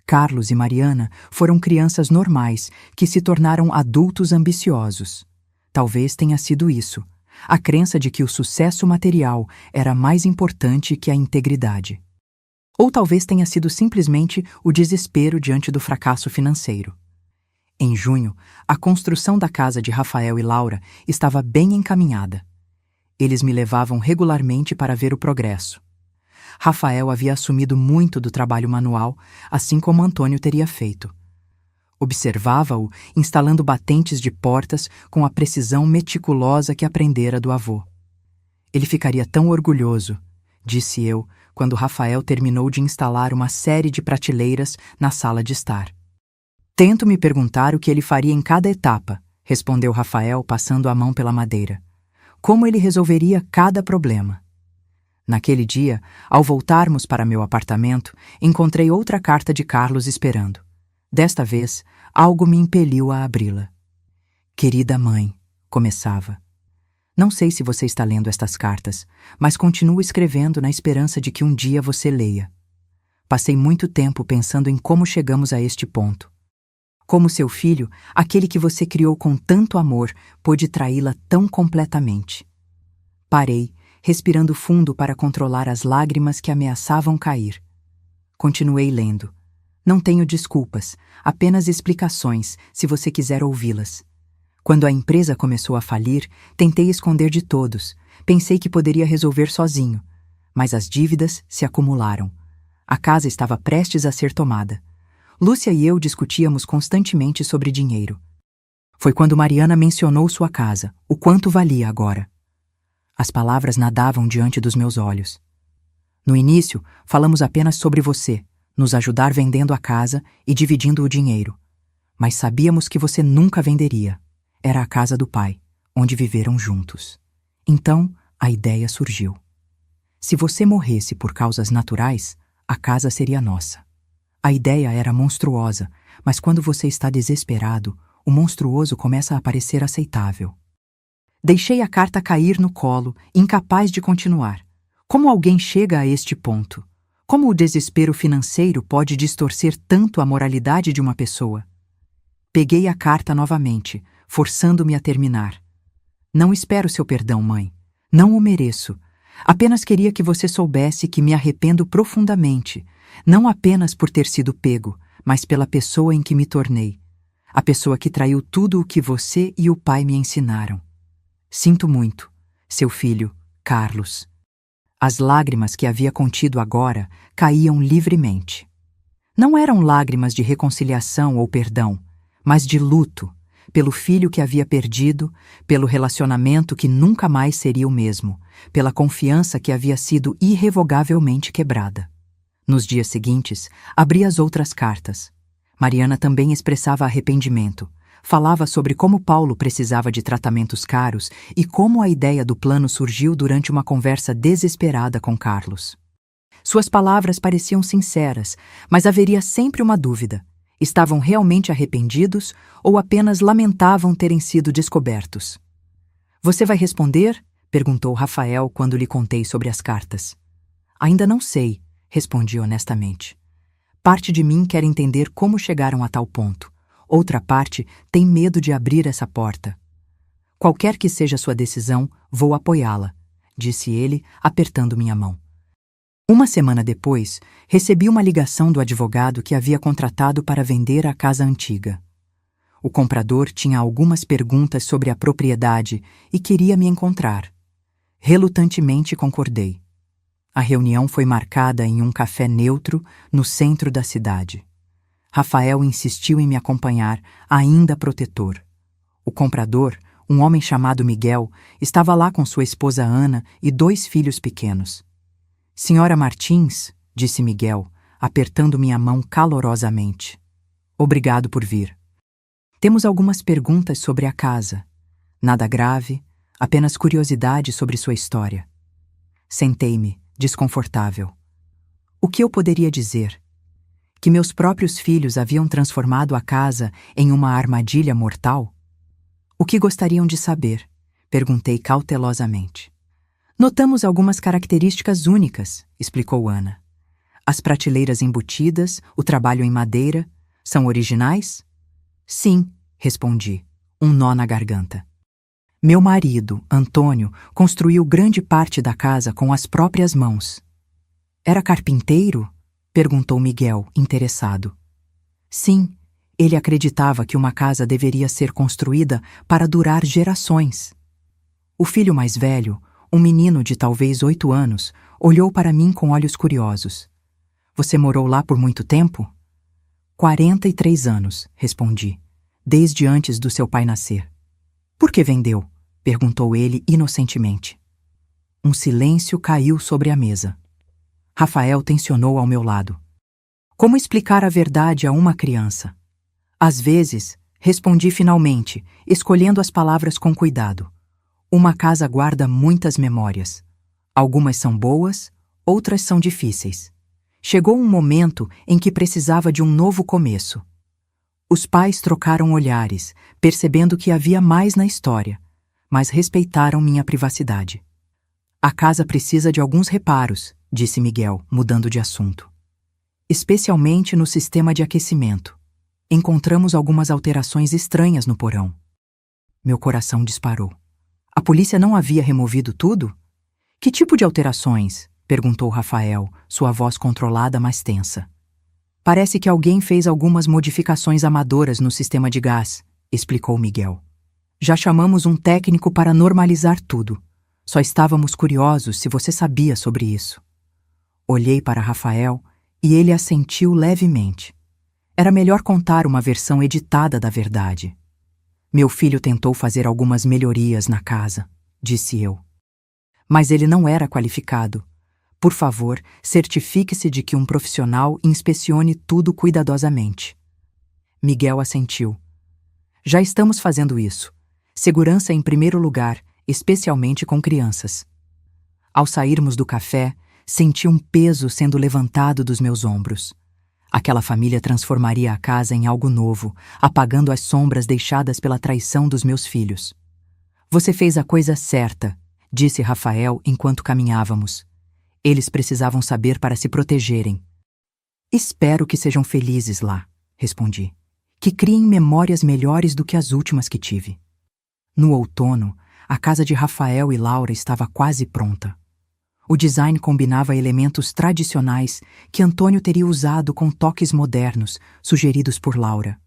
Carlos e Mariana foram crianças normais que se tornaram adultos ambiciosos. Talvez tenha sido isso, a crença de que o sucesso material era mais importante que a integridade. Ou talvez tenha sido simplesmente o desespero diante do fracasso financeiro. Em junho, a construção da casa de Rafael e Laura estava bem encaminhada. Eles me levavam regularmente para ver o progresso. Rafael havia assumido muito do trabalho manual, assim como Antônio teria feito. Observava-o instalando batentes de portas com a precisão meticulosa que aprendera do avô. Ele ficaria tão orgulhoso, disse eu, quando Rafael terminou de instalar uma série de prateleiras na sala de estar. Tento me perguntar o que ele faria em cada etapa, respondeu Rafael, passando a mão pela madeira. Como ele resolveria cada problema. Naquele dia, ao voltarmos para meu apartamento, encontrei outra carta de Carlos esperando. Desta vez, algo me impeliu a abri-la. Querida mãe, começava. Não sei se você está lendo estas cartas, mas continuo escrevendo na esperança de que um dia você leia. Passei muito tempo pensando em como chegamos a este ponto. Como seu filho, aquele que você criou com tanto amor, pôde traí-la tão completamente. Parei, respirando fundo para controlar as lágrimas que ameaçavam cair. Continuei lendo. Não tenho desculpas, apenas explicações, se você quiser ouvi-las. Quando a empresa começou a falir, tentei esconder de todos. Pensei que poderia resolver sozinho. Mas as dívidas se acumularam. A casa estava prestes a ser tomada. Lúcia e eu discutíamos constantemente sobre dinheiro. Foi quando Mariana mencionou sua casa, o quanto valia agora. As palavras nadavam diante dos meus olhos. No início, falamos apenas sobre você, nos ajudar vendendo a casa e dividindo o dinheiro. Mas sabíamos que você nunca venderia. Era a casa do pai, onde viveram juntos. Então, a ideia surgiu. Se você morresse por causas naturais, a casa seria nossa. A ideia era monstruosa, mas quando você está desesperado, o monstruoso começa a parecer aceitável. Deixei a carta cair no colo, incapaz de continuar. Como alguém chega a este ponto? Como o desespero financeiro pode distorcer tanto a moralidade de uma pessoa? Peguei a carta novamente, forçando-me a terminar. Não espero seu perdão, mãe. Não o mereço. Apenas queria que você soubesse que me arrependo profundamente, não apenas por ter sido pego, mas pela pessoa em que me tornei. A pessoa que traiu tudo o que você e o pai me ensinaram. Sinto muito, seu filho, Carlos. As lágrimas que havia contido agora caíam livremente. Não eram lágrimas de reconciliação ou perdão, mas de luto, pelo filho que havia perdido, pelo relacionamento que nunca mais seria o mesmo, pela confiança que havia sido irrevogavelmente quebrada. Nos dias seguintes, abri as outras cartas. Mariana também expressava arrependimento. Falava sobre como Paulo precisava de tratamentos caros e como a ideia do plano surgiu durante uma conversa desesperada com Carlos. Suas palavras pareciam sinceras, mas haveria sempre uma dúvida. Estavam realmente arrependidos ou apenas lamentavam terem sido descobertos? Você vai responder? Perguntou Rafael quando lhe contei sobre as cartas. Ainda não sei, respondi honestamente. Parte de mim quer entender como chegaram a tal ponto. Outra parte tem medo de abrir essa porta. Qualquer que seja sua decisão, vou apoiá-la, disse ele, apertando minha mão. Uma semana depois, recebi uma ligação do advogado que havia contratado para vender a casa antiga. O comprador tinha algumas perguntas sobre a propriedade e queria me encontrar. Relutantemente concordei. A reunião foi marcada em um café neutro no centro da cidade. Rafael insistiu em me acompanhar, ainda protetor. O comprador, um homem chamado Miguel, estava lá com sua esposa Ana e 2 filhos pequenos. Senhora Martins, disse Miguel, apertando minha mão calorosamente. Obrigado por vir. Temos algumas perguntas sobre a casa. Nada grave, apenas curiosidade sobre sua história. Sentei-me, desconfortável. O que eu poderia dizer? Que meus próprios filhos haviam transformado a casa em uma armadilha mortal? O que gostariam de saber? Perguntei cautelosamente. Notamos algumas características únicas, explicou Ana. As prateleiras embutidas, o trabalho em madeira, são originais? Sim, respondi, um nó na garganta. Meu marido, Antônio, construiu grande parte da casa com as próprias mãos. Era carpinteiro? Perguntou Miguel, interessado. Sim, ele acreditava que uma casa deveria ser construída para durar gerações. O filho mais velho, um menino de talvez 8 anos, olhou para mim com olhos curiosos. Você morou lá por muito tempo? 43 anos, respondi, desde antes do seu pai nascer. Por que vendeu? Perguntou ele inocentemente. Um silêncio caiu sobre a mesa. Rafael tensionou ao meu lado. Como explicar a verdade a uma criança? Às vezes, respondi finalmente, escolhendo as palavras com cuidado. Uma casa guarda muitas memórias. Algumas são boas, outras são difíceis. Chegou um momento em que precisava de um novo começo. Os pais trocaram olhares, percebendo que havia mais na história, mas respeitaram minha privacidade. A casa precisa de alguns reparos, disse Miguel, mudando de assunto. Especialmente no sistema de aquecimento. Encontramos algumas alterações estranhas no porão. Meu coração disparou. A polícia não havia removido tudo? Que tipo de alterações? Perguntou Rafael, sua voz controlada, mas tensa. Parece que alguém fez algumas modificações amadoras no sistema de gás, explicou Miguel. Já chamamos um técnico para normalizar tudo. Só estávamos curiosos se você sabia sobre isso. Olhei para Rafael e ele assentiu levemente. Era melhor contar uma versão editada da verdade. Meu filho tentou fazer algumas melhorias na casa, disse eu. Mas ele não era qualificado. Por favor, certifique-se de que um profissional inspecione tudo cuidadosamente. Miguel assentiu. Já estamos fazendo isso. Segurança em primeiro lugar, especialmente com crianças. Ao sairmos do café, senti um peso sendo levantado dos meus ombros. Aquela família transformaria a casa em algo novo, apagando as sombras deixadas pela traição dos meus filhos. Você fez a coisa certa, disse Rafael enquanto caminhávamos. Eles precisavam saber para se protegerem. Espero que sejam felizes lá, respondi. Que criem memórias melhores do que as últimas que tive. No outono, a casa de Rafael e Laura estava quase pronta. O design combinava elementos tradicionais que Antônio teria usado com toques modernos, sugeridos por Laura.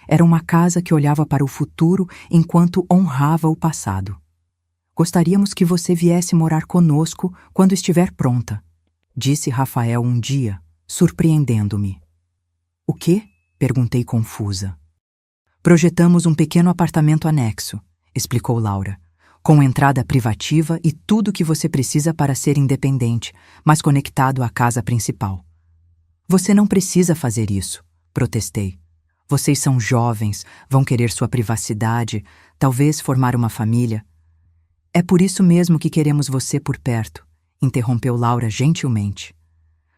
Era uma casa que olhava para o futuro enquanto honrava o passado. Gostaríamos que você viesse morar conosco quando estiver pronta, disse Rafael um dia, surpreendendo-me. O quê? Perguntei confusa. Projetamos um pequeno apartamento anexo, explicou Laura, com entrada privativa e tudo o que você precisa para ser independente, mas conectado à casa principal. Você não precisa fazer isso, protestei. Vocês são jovens, vão querer sua privacidade, talvez formar uma família. É por isso mesmo que queremos você por perto, interrompeu Laura gentilmente.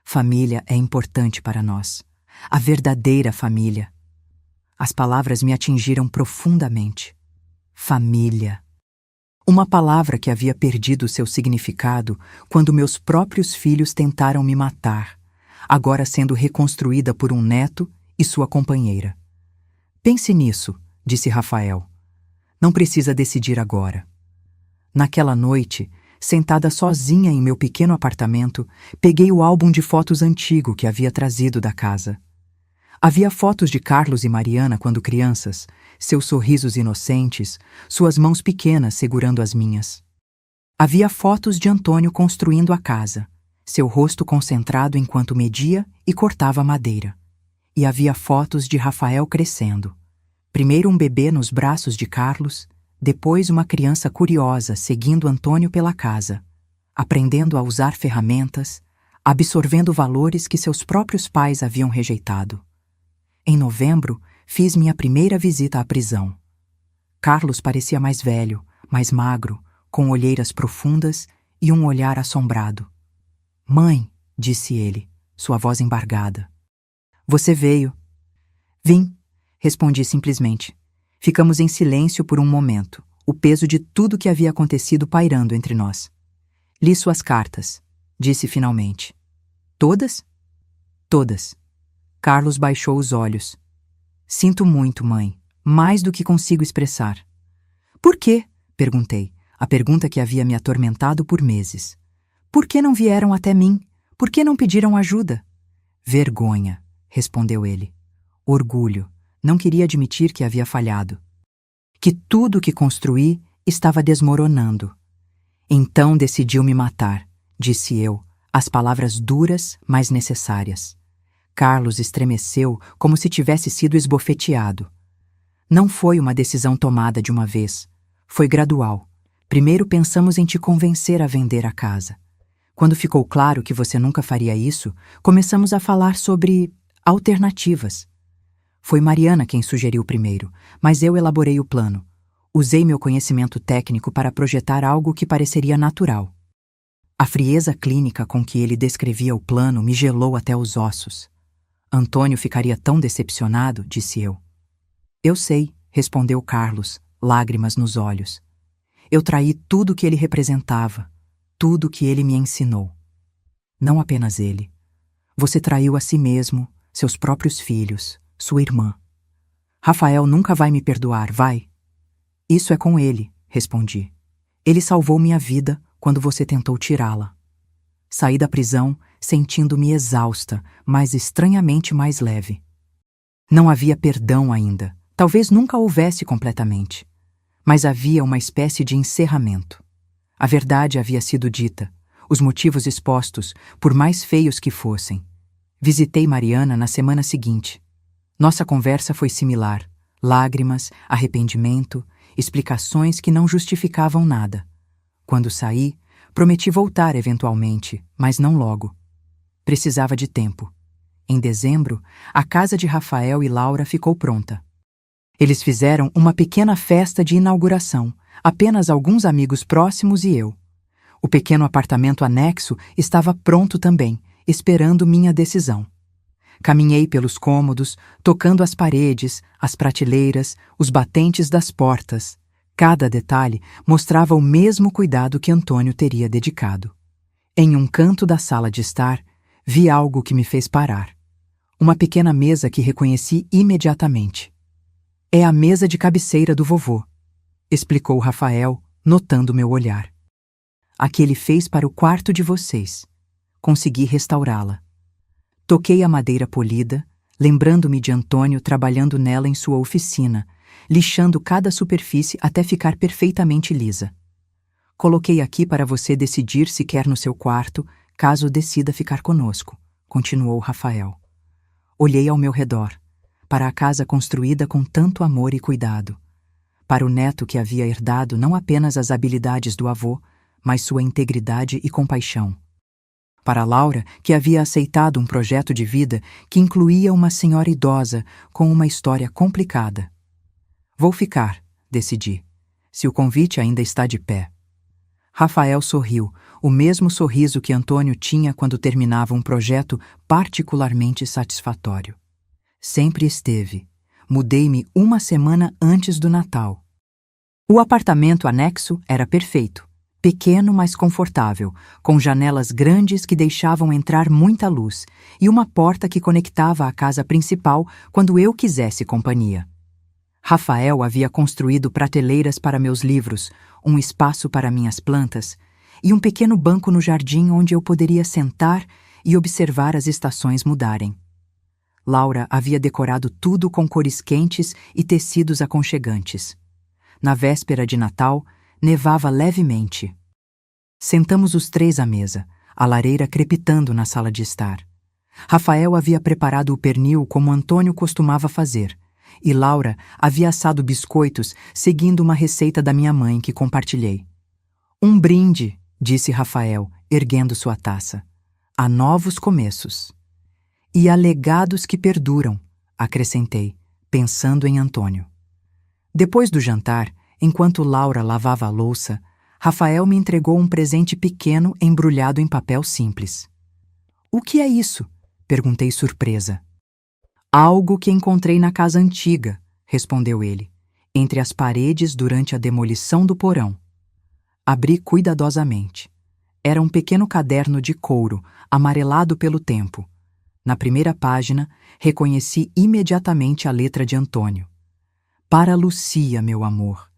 Família é importante para nós. A verdadeira família. As palavras me atingiram profundamente. Família. Uma palavra que havia perdido seu significado quando meus próprios filhos tentaram me matar, agora sendo reconstruída por um neto e sua companheira. Pense nisso, disse Rafael. Não precisa decidir agora. Naquela noite, sentada sozinha em meu pequeno apartamento, peguei o álbum de fotos antigo que havia trazido da casa. Havia fotos de Carlos e Mariana quando crianças, seus sorrisos inocentes, suas mãos pequenas segurando as minhas. Havia fotos de Antônio construindo a casa, seu rosto concentrado enquanto media e cortava madeira. E havia fotos de Rafael crescendo. Primeiro um bebê nos braços de Carlos, depois uma criança curiosa seguindo Antônio pela casa, aprendendo a usar ferramentas, absorvendo valores que seus próprios pais haviam rejeitado. Em novembro, fiz minha primeira visita à prisão. Carlos parecia mais velho, mais magro, com olheiras profundas e um olhar assombrado. "Mãe", disse ele, sua voz embargada. "Você veio." "Vim", respondi simplesmente. Ficamos em silêncio por um momento, o peso de tudo que havia acontecido pairando entre nós. "Li suas cartas", disse finalmente. "Todas?" "Todas." Carlos baixou os olhos. "Sinto muito, mãe, mais do que consigo expressar." "Por quê?" perguntei, a pergunta que havia me atormentado por meses. "Por que não vieram até mim? Por que não pediram ajuda?" "Vergonha", respondeu ele. "Orgulho. Não queria admitir que havia falhado. Que tudo o que construí estava desmoronando. Então decidiu me matar", disse eu, as palavras duras, mas necessárias. Carlos estremeceu como se tivesse sido esbofeteado. "Não foi uma decisão tomada de uma vez. Foi gradual. Primeiro pensamos em te convencer a vender a casa. Quando ficou claro que você nunca faria isso, começamos a falar sobre alternativas. Foi Mariana quem sugeriu primeiro, mas eu elaborei o plano. Usei meu conhecimento técnico para projetar algo que pareceria natural." A frieza clínica com que ele descrevia o plano me gelou até os ossos. "Antônio ficaria tão decepcionado", disse eu. "Eu sei", respondeu Carlos, lágrimas nos olhos. "Eu traí tudo o que ele representava, tudo o que ele me ensinou. Não apenas ele. Você traiu a si mesmo, seus próprios filhos, sua irmã. Rafael nunca vai me perdoar, vai?" "Isso é com ele", respondi. "Ele salvou minha vida quando você tentou tirá-la." Saí da prisão sentindo-me exausta, mas estranhamente mais leve. Não havia perdão ainda, talvez nunca houvesse completamente. Mas havia uma espécie de encerramento. A verdade havia sido dita, os motivos expostos, por mais feios que fossem. Visitei Mariana na semana seguinte. Nossa conversa foi similar: lágrimas, arrependimento, explicações que não justificavam nada. Quando saí, prometi voltar eventualmente, mas não logo. Precisava de tempo. Em dezembro, a casa de Rafael e Laura ficou pronta. Eles fizeram uma pequena festa de inauguração, apenas alguns amigos próximos e eu. O pequeno apartamento anexo estava pronto também, esperando minha decisão. Caminhei pelos cômodos, tocando as paredes, as prateleiras, os batentes das portas. Cada detalhe mostrava o mesmo cuidado que Antônio teria dedicado. Em um canto da sala de estar, vi algo que me fez parar. Uma pequena mesa que reconheci imediatamente. "É a mesa de cabeceira do vovô", explicou Rafael, notando meu olhar. a que ele fez para o quarto de vocês. Consegui restaurá-la. Toquei a madeira polida, lembrando-me de Antônio trabalhando nela em sua oficina, lixando cada superfície até ficar perfeitamente lisa. Coloquei aqui para você decidir se quer no seu quarto, caso decida ficar conosco, continuou Rafael. Olhei ao meu redor, para a casa construída com tanto amor e cuidado, para o neto que havia herdado não apenas as habilidades do avô, mas sua integridade e compaixão. Para Laura, que havia aceitado um projeto de vida que incluía uma senhora idosa com uma história complicada. Vou ficar, decidi, se o convite ainda está de pé. Rafael sorriu, o mesmo sorriso que Antônio tinha quando terminava um projeto particularmente satisfatório. Sempre esteve. Mudei-me uma semana antes do Natal. O apartamento anexo era perfeito. Pequeno, mas confortável, com janelas grandes que deixavam entrar muita luz e uma porta que conectava à casa principal quando eu quisesse companhia. Rafael havia construído prateleiras para meus livros, um espaço para minhas plantas e um pequeno banco no jardim onde eu poderia sentar e observar as estações mudarem. Laura havia decorado tudo com cores quentes e tecidos aconchegantes. Na véspera de Natal, nevava levemente. Sentamos os três à mesa, a lareira crepitando na sala de estar. Rafael havia preparado o pernil como Antônio costumava fazer, e Laura havia assado biscoitos seguindo uma receita da minha mãe que compartilhei. Um brinde, disse Rafael, erguendo sua taça. A novos começos. E a legados que perduram, acrescentei, pensando em Antônio. Depois do jantar, enquanto Laura lavava a louça, Rafael me entregou um presente pequeno embrulhado em papel simples. O que é isso? Perguntei surpresa. Algo que encontrei na casa antiga, respondeu ele, entre as paredes durante a demolição do porão. Abri cuidadosamente. Era um pequeno caderno de couro, amarelado pelo tempo. Na primeira página, reconheci imediatamente a letra de Antônio. Para Lucia, meu amor.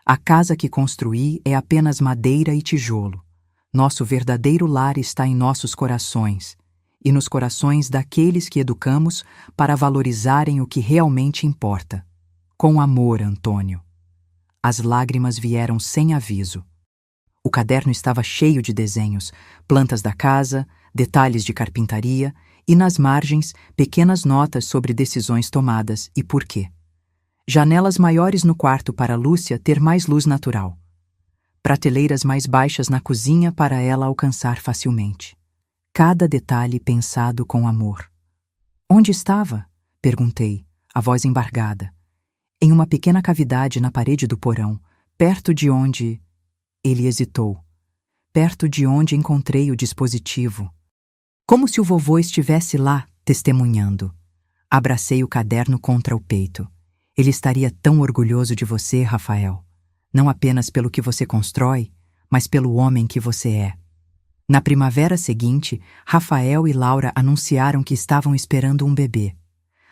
A casa que construí é apenas madeira e tijolo. Nosso verdadeiro lar está em nossos corações, e nos corações daqueles que educamos para valorizarem o que realmente importa. Com amor, Antônio. As lágrimas vieram sem aviso. O caderno estava cheio de desenhos, plantas da casa, detalhes de carpintaria e, nas margens, pequenas notas sobre decisões tomadas e por quê. Janelas maiores no quarto para Lúcia ter mais luz natural. Prateleiras mais baixas na cozinha para ela alcançar facilmente. Cada detalhe pensado com amor. Onde estava? Perguntei, a voz embargada. Em uma pequena cavidade na parede do porão, perto de onde... Ele hesitou. Perto de onde encontrei o dispositivo. Como se o vovô estivesse lá, testemunhando. Abracei o caderno contra o peito. Ele estaria tão orgulhoso de você, Rafael. Não apenas pelo que você constrói, mas pelo homem que você é. Na primavera seguinte, Rafael e Laura anunciaram que estavam esperando um bebê.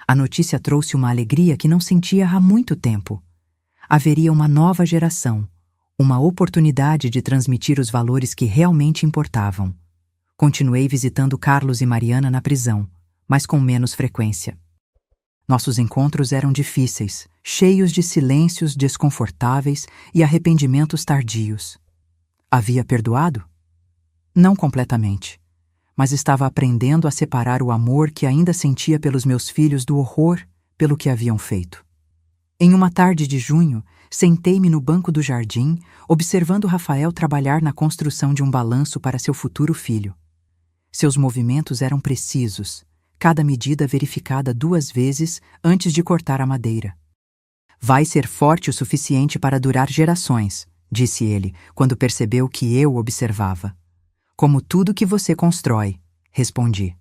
A notícia trouxe uma alegria que não sentia há muito tempo. Haveria uma nova geração, uma oportunidade de transmitir os valores que realmente importavam. Continuei visitando Carlos e Mariana na prisão, mas com menos frequência. Nossos encontros eram difíceis, cheios de silêncios desconfortáveis e arrependimentos tardios. Havia perdoado? Não completamente, mas estava aprendendo a separar o amor que ainda sentia pelos meus filhos do horror pelo que haviam feito. Em uma tarde de junho, sentei-me no banco do jardim, observando Rafael trabalhar na construção de um balanço para seu futuro filho. Seus movimentos eram precisos, cada medida verificada 2 vezes antes de cortar a madeira. Vai ser forte o suficiente para durar gerações, disse ele, quando percebeu que eu observava. Como tudo que você constrói, respondi.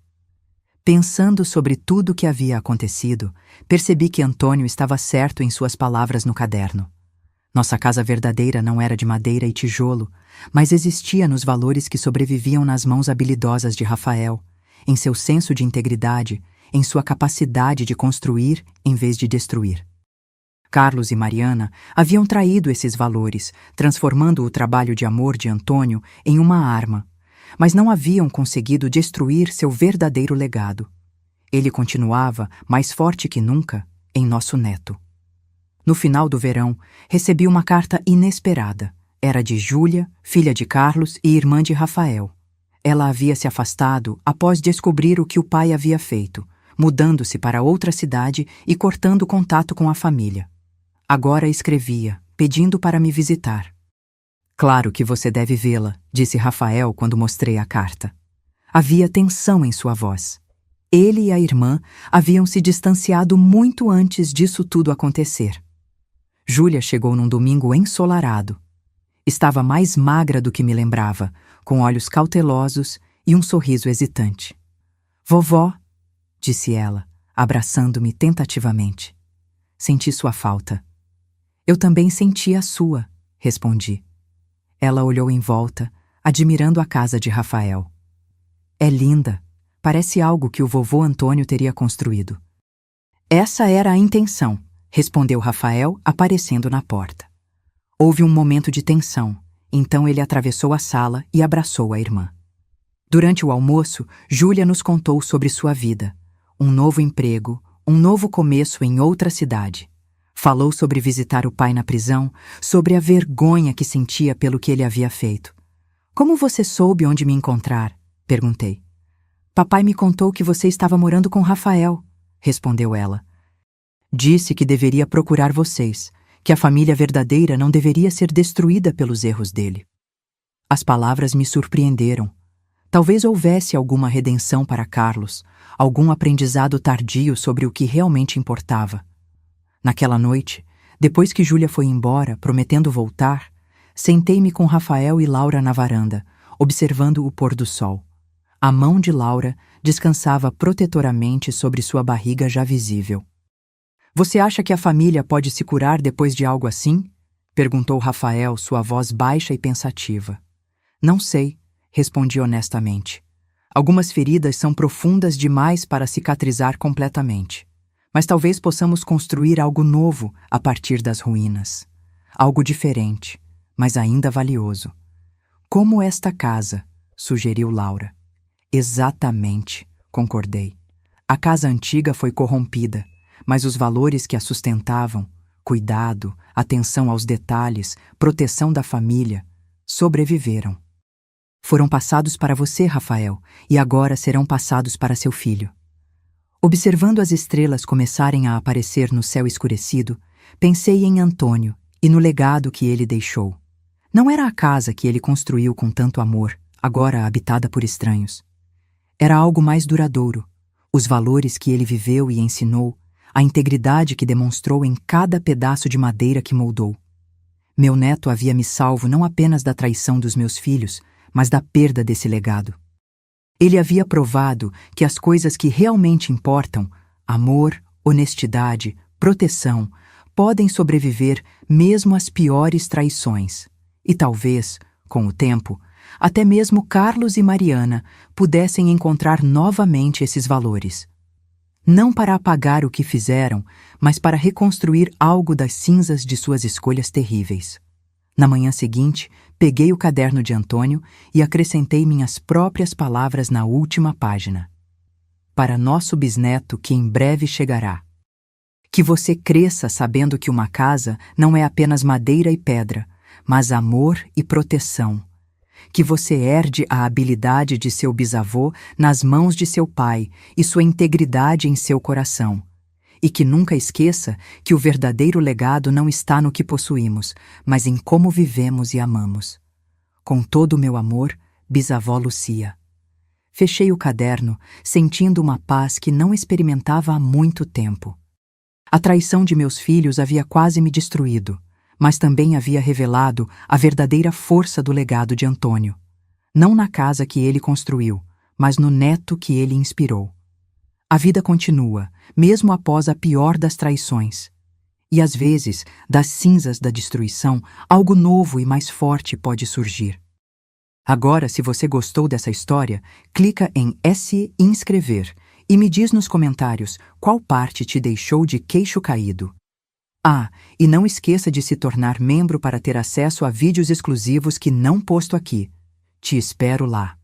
Pensando sobre tudo o que havia acontecido, percebi que Antônio estava certo em suas palavras no caderno. Nossa casa verdadeira não era de madeira e tijolo, mas existia nos valores que sobreviviam nas mãos habilidosas de Rafael, em seu senso de integridade, em sua capacidade de construir em vez de destruir. Carlos e Mariana haviam traído esses valores, transformando o trabalho de amor de Antônio em uma arma, mas não haviam conseguido destruir seu verdadeiro legado. Ele continuava, mais forte que nunca, em nosso neto. No final do verão, recebi uma carta inesperada. Era de Júlia, filha de Carlos e irmã de Rafael. Ela havia se afastado após descobrir o que o pai havia feito, mudando-se para outra cidade e cortando contato com a família. Agora escrevia, pedindo para me visitar. Claro que você deve vê-la, disse Rafael quando mostrei a carta. Havia tensão em sua voz. Ele e a irmã haviam se distanciado muito antes disso tudo acontecer. Júlia chegou num domingo ensolarado. Estava mais magra do que me lembrava, com olhos cautelosos e um sorriso hesitante. Vovó, disse ela, abraçando-me tentativamente. Senti sua falta. Eu também senti a sua, respondi. Ela olhou em volta, admirando a casa de Rafael. É linda. Parece algo que o vovô Antônio teria construído. Essa era a intenção, respondeu Rafael, aparecendo na porta. Houve um momento de tensão, então ele atravessou a sala e abraçou a irmã. Durante o almoço, Júlia nos contou sobre sua vida. Um novo emprego, um novo começo em outra cidade. Falou sobre visitar o pai na prisão, sobre a vergonha que sentia pelo que ele havia feito. Como você soube onde me encontrar? Perguntei. Papai me contou que você estava morando com Rafael, respondeu ela. Disse que deveria procurar vocês, que a família verdadeira não deveria ser destruída pelos erros dele. As palavras me surpreenderam. Talvez houvesse alguma redenção para Carlos, algum aprendizado tardio sobre o que realmente importava. Naquela noite, depois que Júlia foi embora, prometendo voltar, sentei-me com Rafael e Laura na varanda, observando o pôr do sol. A mão de Laura descansava protetoramente sobre sua barriga já visível. Você acha que a família pode se curar depois de algo assim? Perguntou Rafael, sua voz baixa e pensativa. Não sei, respondi honestamente. Algumas feridas são profundas demais para cicatrizar completamente. Mas talvez possamos construir algo novo a partir das ruínas. Algo diferente, mas ainda valioso. Como esta casa, sugeriu Laura. Exatamente, concordei. A casa antiga foi corrompida, mas os valores que a sustentavam, cuidado, atenção aos detalhes, proteção da família, sobreviveram. Foram passados para você, Rafael, e agora serão passados para seu filho. Observando as estrelas começarem a aparecer no céu escurecido, pensei em Antônio e no legado que ele deixou. Não era a casa que ele construiu com tanto amor, agora habitada por estranhos. Era algo mais duradouro, os valores que ele viveu e ensinou, a integridade que demonstrou em cada pedaço de madeira que moldou. Meu neto havia me salvo não apenas da traição dos meus filhos, mas da perda desse legado. Ele havia provado que as coisas que realmente importam, amor, honestidade, proteção, podem sobreviver mesmo às piores traições. E talvez, com o tempo, até mesmo Carlos e Mariana pudessem encontrar novamente esses valores. Não para apagar o que fizeram, mas para reconstruir algo das cinzas de suas escolhas terríveis. Na manhã seguinte, peguei o caderno de Antônio e acrescentei minhas próprias palavras na última página. Para nosso bisneto que em breve chegará. Que você cresça sabendo que uma casa não é apenas madeira e pedra, mas amor e proteção. Que você herde a habilidade de seu bisavô nas mãos de seu pai e sua integridade em seu coração. E que nunca esqueça que o verdadeiro legado não está no que possuímos, mas em como vivemos e amamos. Com todo o meu amor, bisavó Lucia. Fechei o caderno, sentindo uma paz que não experimentava há muito tempo. A traição de meus filhos havia quase me destruído, mas também havia revelado a verdadeira força do legado de Antônio. Não na casa que ele construiu, mas no neto que ele inspirou. A vida continua, mesmo após a pior das traições. E às vezes, das cinzas da destruição, algo novo e mais forte pode surgir. Agora, se você gostou dessa história, clica em se inscrever e me diz nos comentários qual parte te deixou de queixo caído. Ah, e não esqueça de se tornar membro para ter acesso a vídeos exclusivos que não posto aqui. Te espero lá.